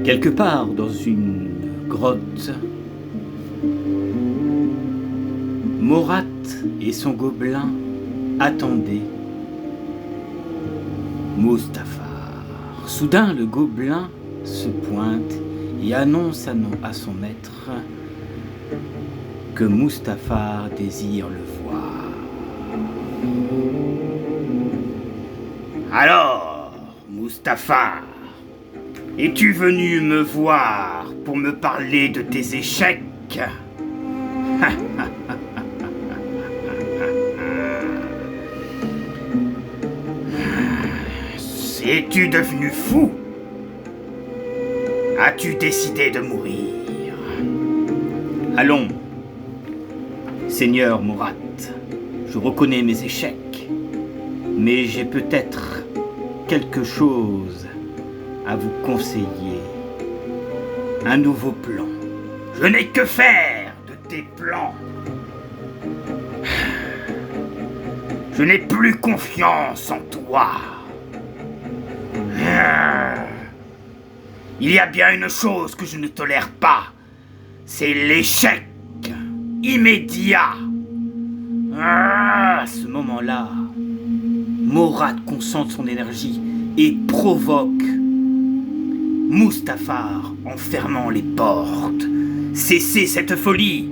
Quelque part dans une grotte, Morat et son gobelin attendaient Mustafar. Soudain, le gobelin se pointe et annonce à son maître que Mustafar désire le voir. Alors, Mustafar, es-tu venu me voir pour me parler de tes échecs? Es-tu devenu fou? As-tu décidé de mourir? Allons, Seigneur Morat, je reconnais mes échecs, mais j'ai peut-être quelque chose à vous conseiller. Un nouveau plan. Je n'ai que faire de tes plans. Je n'ai plus confiance en toi. Il y a bien une chose que je ne tolère pas, c'est l'échec immédiat. À ce moment-là, Morat concentre son énergie et provoque Mustafar en fermant les portes. Cessez cette folie.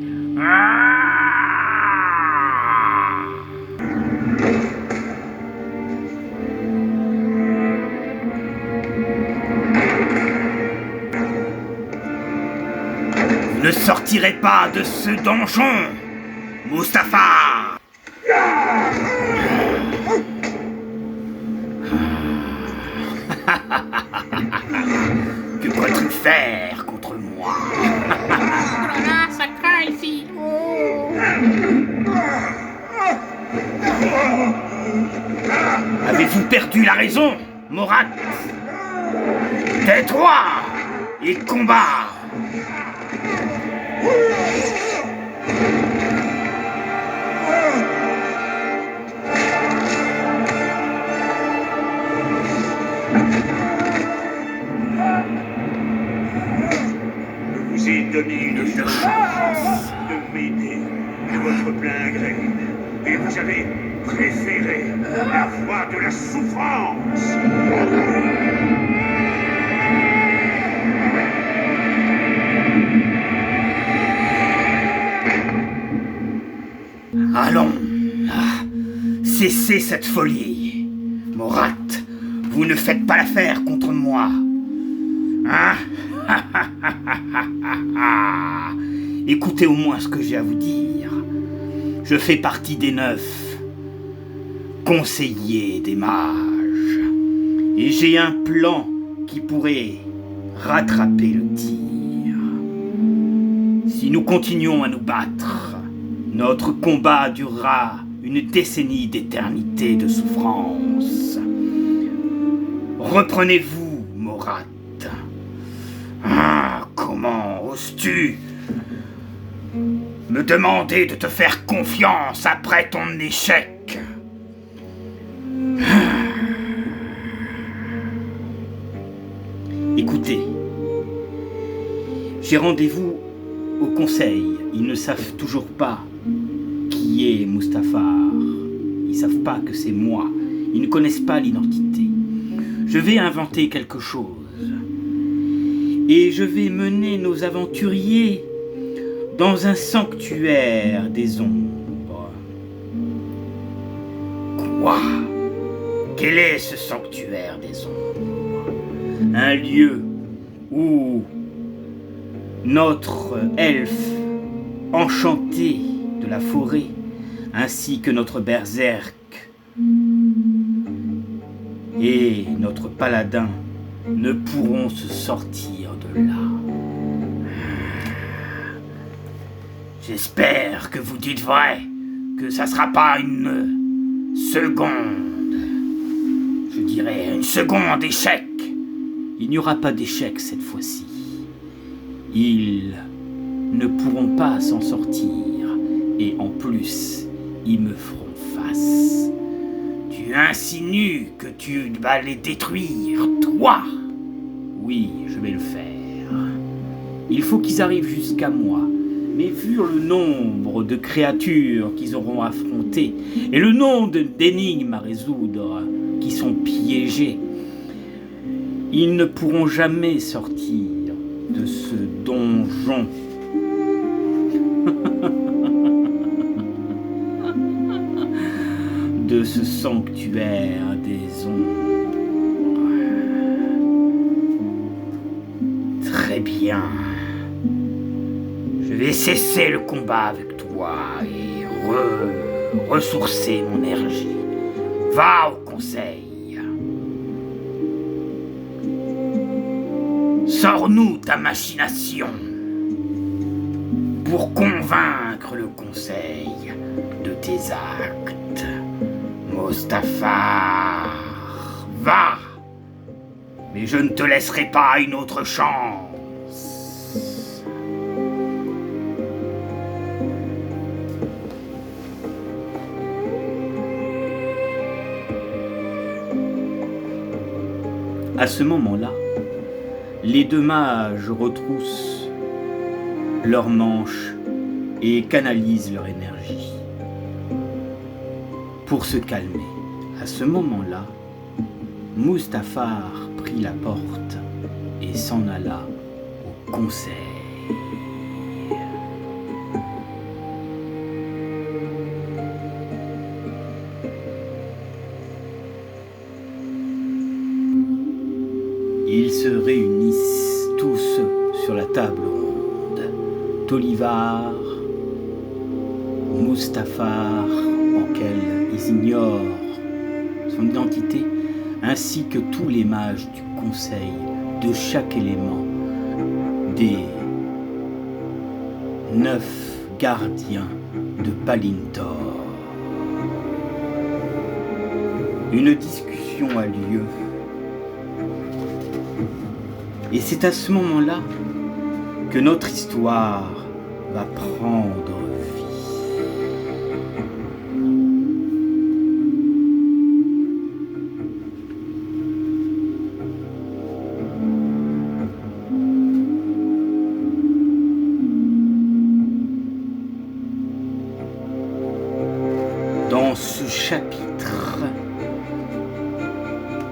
Ne sortirez pas de ce donjon, Mustafar. Que crois-tu faire contre moi? Là, ça craint ici. Avez-vous perdu la raison, Morat? Tais-toi et combat. Je vous ai donné une chance de m'aider de votre plein gré, et vous avez préféré la voie de la souffrance. Allons, cessez cette folie. Morat, vous ne faites pas l'affaire contre moi. Hein? Écoutez au moins ce que j'ai à vous dire. Je fais partie des 9 conseillers des mages. Et j'ai un plan qui pourrait rattraper le tir. Si nous continuons à nous battre, notre combat durera une décennie d'éternité de souffrance. Reprenez-vous, Morat. Comment oses-tu me demander de te faire confiance après ton échec? Écoutez, j'ai rendez-vous au conseil. Ils ne savent toujours pas qui est Mustafar. Ils ne savent pas que c'est moi. Ils ne connaissent pas l'identité. Je vais inventer quelque chose. Et je vais mener nos aventuriers dans un sanctuaire des ombres. Quoi? Quel est ce sanctuaire des ombres? Un lieu où notre elfe enchanté de la forêt, ainsi que notre berserk et notre paladin ne pourront se sortir de là. J'espère que vous dites vrai, que ça sera pas une seconde. Je dirais une seconde échec. Il n'y aura pas d'échec cette fois-ci. Ils ne pourront pas s'en sortir. Et en plus, ils me feront face. Tu insinues que tu vas les détruire, toi? Oui, je vais le faire. Il faut qu'ils arrivent jusqu'à moi. Mais vu le nombre de créatures qu'ils auront affrontées et le nombre d'énigmes à résoudre qui sont piégées, ils ne pourront jamais sortir de ce donjon. De ce sanctuaire des ombres. Très bien. Je vais cesser le combat avec toi et ressourcer mon énergie. Va au conseil. Sors-nous ta machination pour convaincre le conseil de tes actes. Mustafar, va! Mais je ne te laisserai pas une autre chance. À ce moment-là, les deux mages retroussent leurs manches et canalisent leur énergie. Pour se calmer, à ce moment-là, Mustafar prit la porte et s'en alla au conseil. Ils se réunissent tous sur la table ronde. Tolivar, Mustafar, auquel ils ignorent son identité, ainsi que tous les mages du conseil de chaque élément des 9 gardiens de Palintor. Une discussion a lieu. Et c'est à ce moment-là que notre histoire va prendre vie. Dans ce chapitre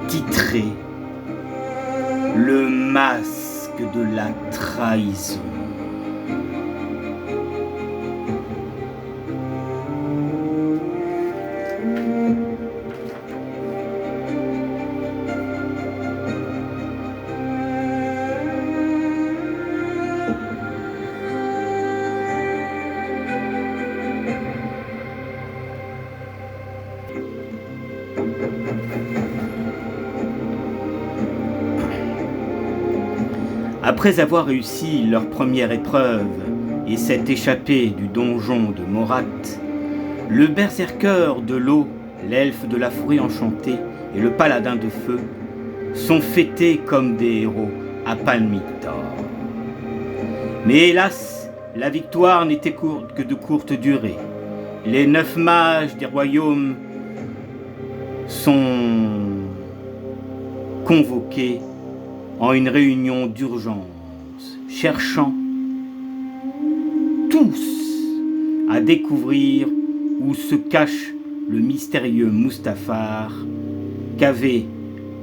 titré Le masque de la trahison. Après avoir réussi leur première épreuve et s'être échappé du donjon de Morat, le berserker de l'eau, l'elfe de la forêt enchantée et le paladin de feu sont fêtés comme des héros à Palintor. Mais hélas, la victoire n'était que de courte durée. Les 9 mages des royaumes sont convoqués en une réunion d'urgence, cherchant tous à découvrir où se cache le mystérieux Mustafar qu'avait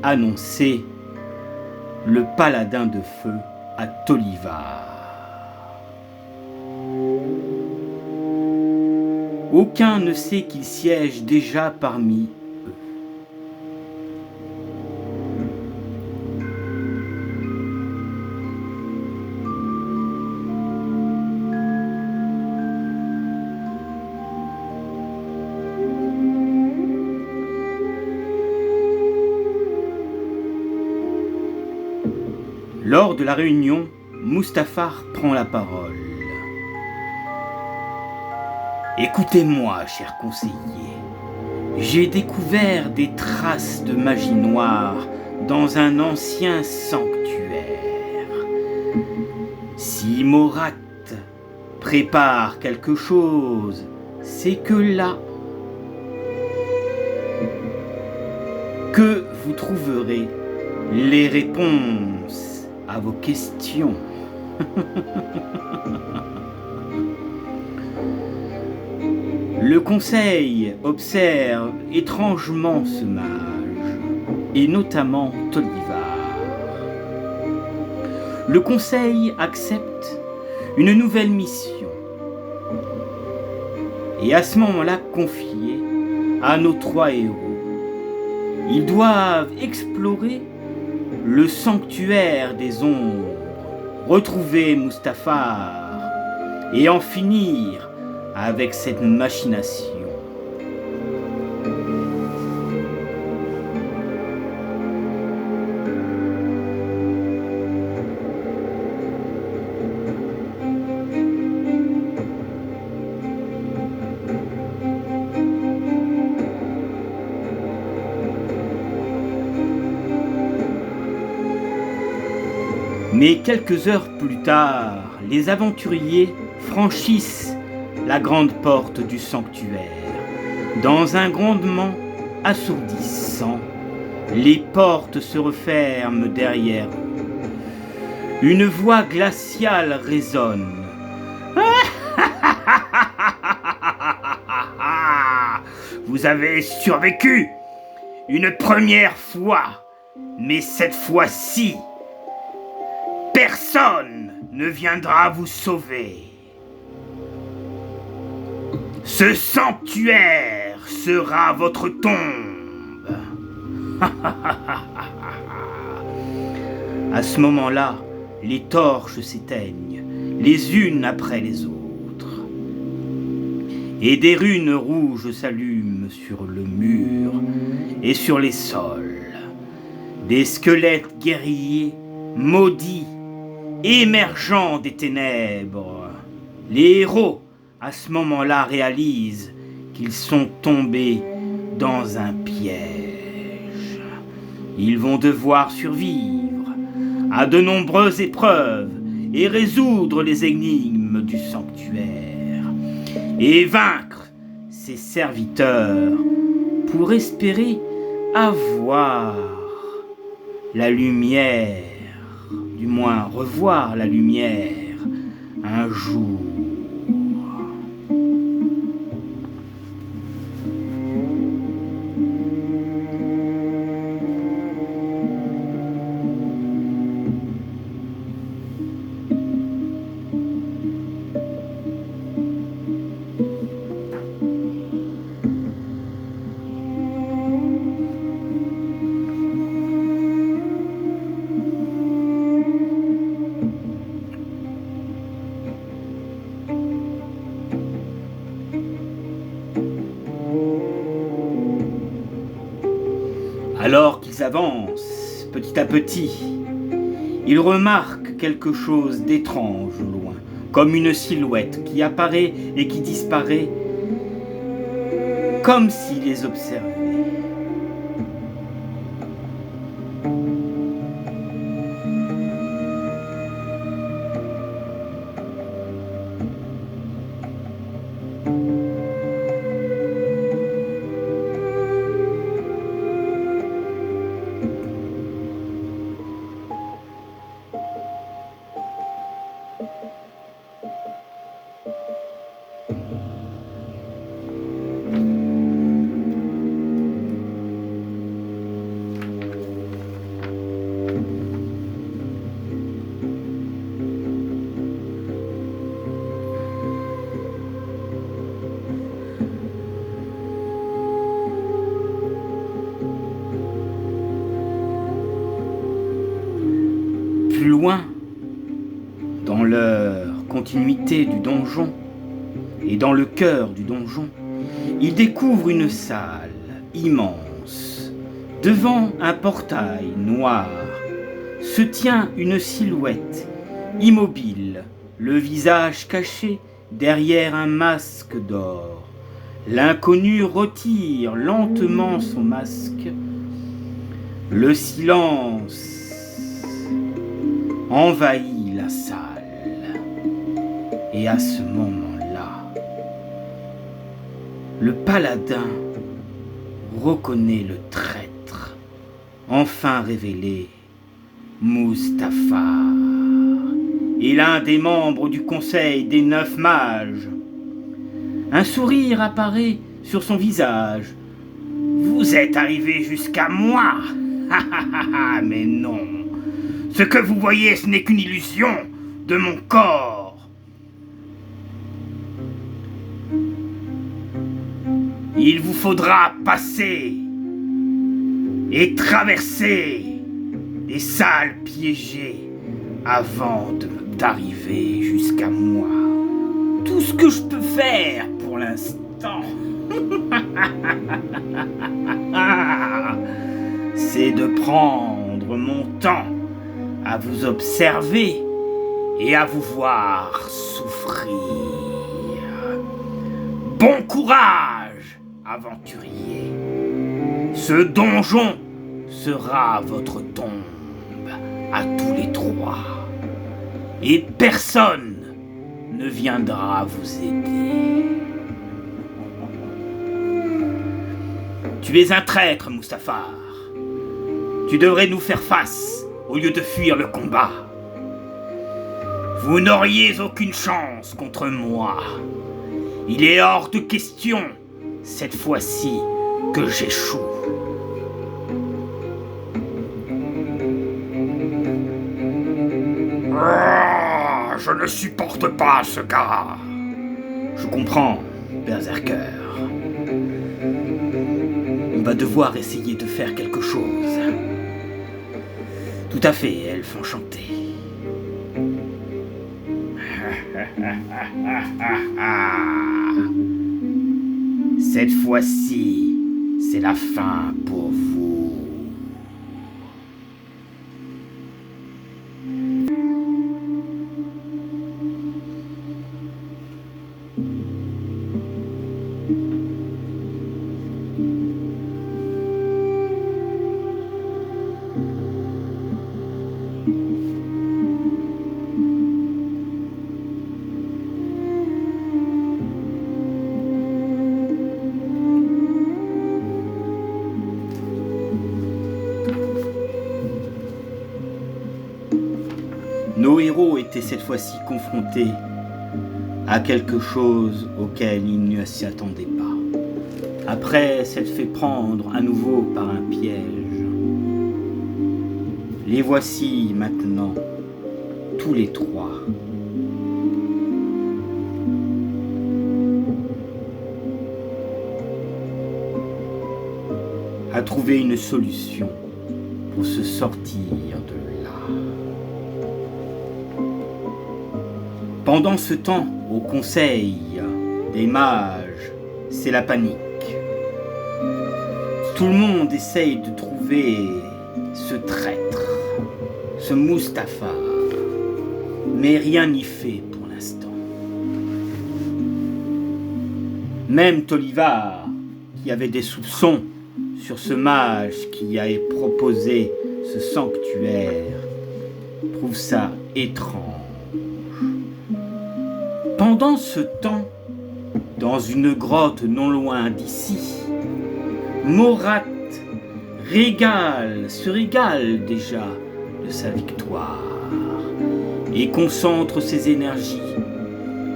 annoncé le paladin de feu à Tolivar. Aucun ne sait qu'il siège déjà parmi eux. Lors de la réunion, Mustafar prend la parole. Écoutez-moi, cher conseiller. J'ai découvert des traces de magie noire dans un ancien sanctuaire. Si Morat prépare quelque chose, c'est que là, que vous trouverez les réponses à vos questions. Le conseil observe étrangement ce mage, et notamment Tollivar. Le conseil accepte une nouvelle mission, et à ce moment-là confiée à nos 3 héros. Ils doivent explorer le sanctuaire des ombres, retrouver Mustafar et en finir avec cette machination. Mais quelques heures plus tard, les aventuriers franchissent la grande porte du sanctuaire. Dans un grondement assourdissant, les portes se referment derrière eux. Une voix glaciale résonne. Vous avez survécu une première fois, mais cette fois-ci, personne ne viendra vous sauver. Ce sanctuaire sera votre tombe. À ce moment-là, les torches s'éteignent, les unes après les autres. Et des runes rouges s'allument sur le mur et sur les sols. Des squelettes guerriers maudits émergeant des ténèbres. Les héros, à ce moment-là, réalisent qu'ils sont tombés dans un piège. Ils vont devoir survivre à de nombreuses épreuves et résoudre les énigmes du sanctuaire et vaincre ses serviteurs pour espérer avoir la lumière, du moins revoir la lumière un jour. Alors qu'ils avancent petit à petit, ils remarquent quelque chose d'étrange au loin, comme une silhouette qui apparaît et qui disparaît, comme s'ils les observaient. Plus loin, dans leur continuité du donjon et dans le cœur du donjon, ils découvrent une salle immense. Devant un portail noir se tient une silhouette immobile, le visage caché derrière un masque d'or. L'inconnu retire lentement son masque. Le silence envahit la salle. Et à ce moment-là, le paladin reconnaît le traître, enfin révélé, Mustafar. et l'un des membres du conseil des 9 mages. Un sourire apparaît sur son visage. Vous êtes arrivé jusqu'à moi. Mais non. Ce que vous voyez, ce n'est qu'une illusion de mon corps. Il vous faudra passer et traverser les salles piégées avant d'arriver jusqu'à moi. Tout ce que je peux faire pour l'instant, c'est de prendre mon temps à vous observer et à vous voir souffrir. Bon courage, aventurier. Ce donjon sera votre tombe à tous les 3. Et personne ne viendra vous aider. Tu es un traître, Mustafar. Tu devrais nous faire face au lieu de fuir le combat. Vous n'auriez aucune chance contre moi. Il est hors de question, cette fois-ci, que j'échoue. Je ne supporte pas ce gars. Je comprends, Berserker. On va devoir essayer de faire quelque chose. Tout à fait, elfe enchanté. Cette fois-ci, c'est la fin pour vous. Nos héros étaient cette fois-ci confrontés à quelque chose auquel ils ne s'y attendaient pas. Après s'être fait prendre à nouveau par un piège, les voici maintenant, tous les 3. À trouver une solution pour se sortir de là. Pendant ce temps, au conseil des mages, c'est la panique. Tout le monde essaye de trouver ce traître, ce Mustafar, mais rien n'y fait pour l'instant. Même Tolivar, qui avait des soupçons sur ce mage qui avait proposé ce sanctuaire, trouve ça étrange. Pendant ce temps, dans une grotte non loin d'ici, Morat se régale déjà de sa victoire et concentre ses énergies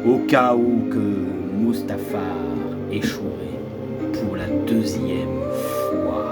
au cas où que Mustafar échouerait pour la 2e fois.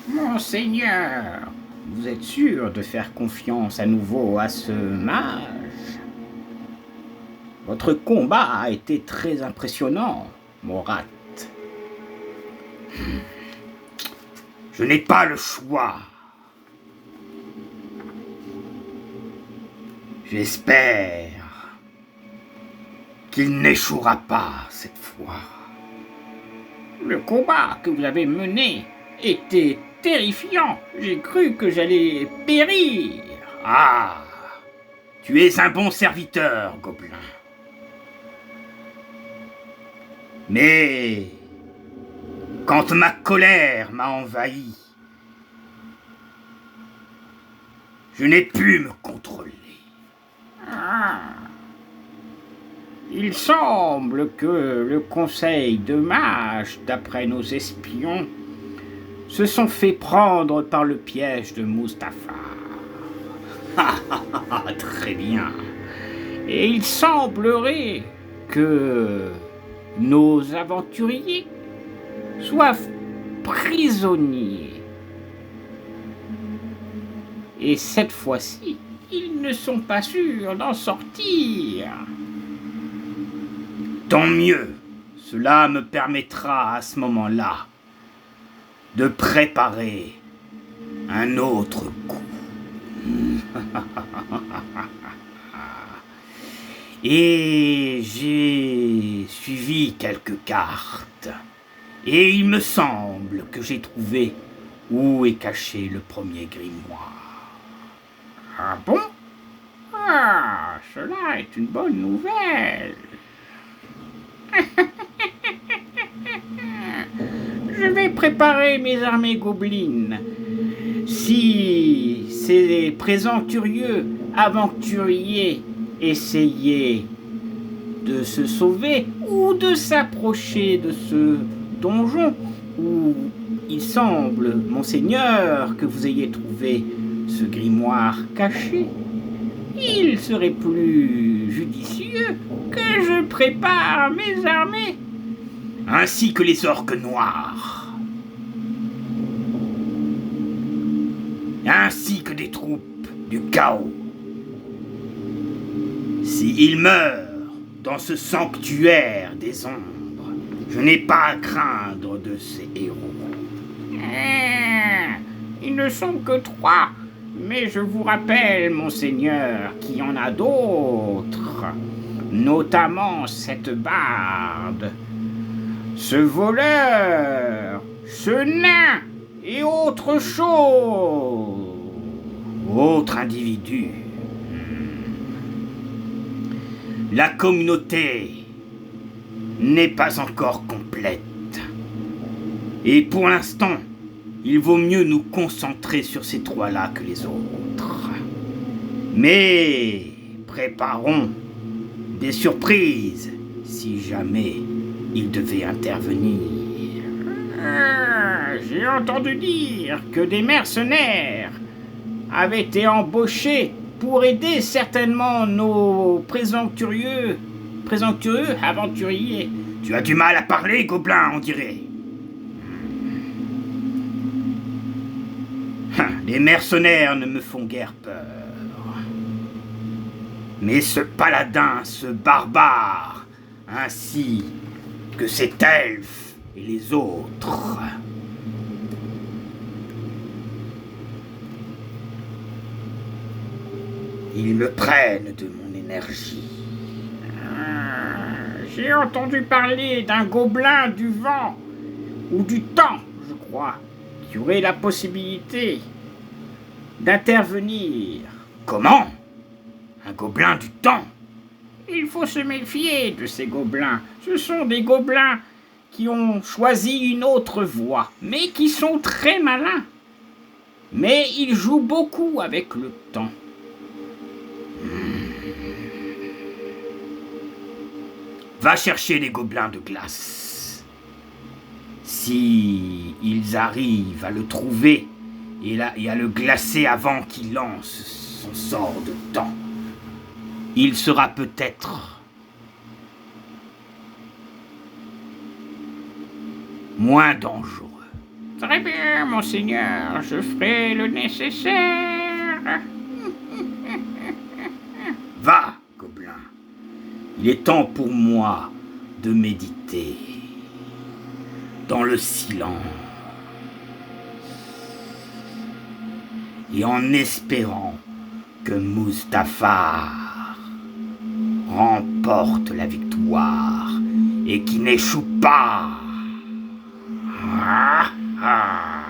Monseigneur, Vous êtes sûr de faire confiance à nouveau à ce mage? Votre combat a été très impressionnant, Morat. Je n'ai pas le choix. J'espère qu'il n'échouera pas cette fois. le combat que vous avez mené était terrifiant. J'ai cru que j'allais périr. Ah, tu es un bon serviteur, gobelin. Mais quand ma colère m'a envahi, je n'ai pu me contrôler. Ah. Il semble que le conseil de mages, d'après nos espions, se sont fait prendre par le piège de Mustapha. Très bien. Et il semblerait que nos aventuriers soient prisonniers. Et cette fois-ci, ils ne sont pas sûrs d'en sortir. Tant mieux, cela me permettra à ce moment-là de préparer un autre coup. Et j'ai suivi quelques cartes, et il me semble que j'ai trouvé où est caché le premier grimoire. Ah bon? Ah, cela est une bonne nouvelle. Je vais préparer mes armées gobelines. Si ces présenturieux aventuriers essayaient de se sauver ou de s'approcher de ce donjon où il semble, monseigneur, que vous ayez trouvé ce grimoire caché, il serait plus judicieux que je prépare mes armées, ainsi que les orques noirs, ainsi que des troupes du chaos. S'ils meurent dans ce sanctuaire des ombres, je n'ai pas à craindre de ces héros. Ils ne sont que 3. Mais je vous rappelle, monseigneur, qu'il y en a d'autres, notamment cette barde, ce voleur, ce nain et autre chose, autre individu. La communauté n'est pas encore complète. Et pour l'instant, il vaut mieux nous concentrer sur ces 3-là que les autres. Mais préparons des surprises si jamais il devait intervenir. J'ai entendu dire que des mercenaires avaient été embauchés pour aider certainement nos présomptueux aventuriers. Tu as du mal à parler, gobelin, on dirait. Les mercenaires ne me font guère peur. Mais ce paladin, ce barbare, ainsi que cet elfe et les autres, ils me prennent de mon énergie. J'ai entendu parler d'un gobelin du vent, ou du temps, je crois, qui aurait la possibilité d'intervenir. Comment? Un gobelin du temps? Il faut se méfier de ces gobelins. Ce sont des gobelins qui ont choisi une autre voie, mais qui sont très malins. Mais ils jouent beaucoup avec le temps. Va chercher les gobelins de glace. Si ils arrivent à le trouver et à le glacer avant qu'il lance son sort de temps, il sera peut-être moins dangereux. Très bien, monseigneur, je ferai le nécessaire. Va, gobelin. Il est temps pour moi de méditer dans le silence et en espérant que Mustapha remporte la victoire et qu'il n'échoue pas. Ah, ah.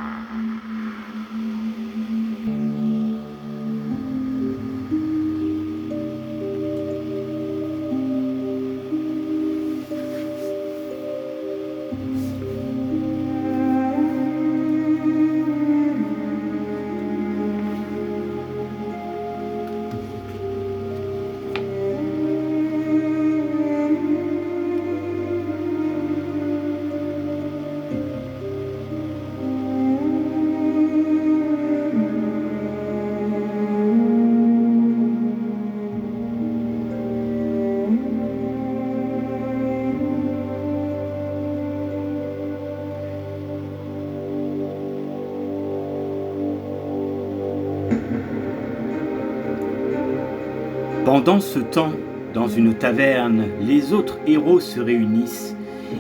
Pendant ce temps, dans une taverne, les autres héros se réunissent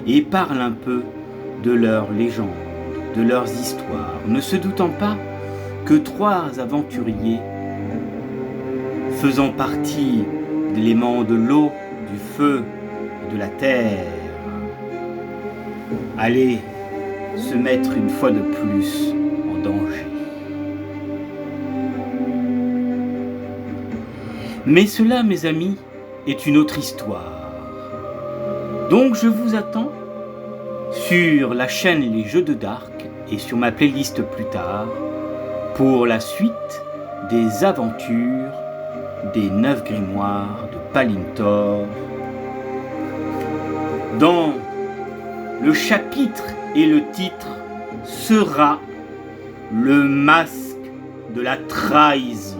et parlent un peu de leurs légendes, de leurs histoires, ne se doutant pas que 3 aventuriers, faisant partie d'éléments de l'eau, du feu et de la terre, allaient se mettre une fois de plus en danger. Mais cela, mes amis, est une autre histoire. Donc je vous attends sur la chaîne Les Jeux de Dark et sur ma playlist plus tard pour la suite des aventures des 9 grimoires de Palintor. Dans le chapitre et le titre sera le masque de la trahison.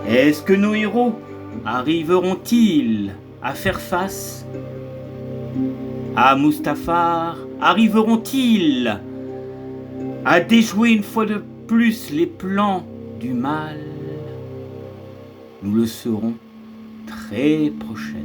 Est-ce que nos héros arriveront-ils à faire face à Mustafar? Arriveront-ils à déjouer une fois de plus les plans du mal? Nous le saurons très prochainement.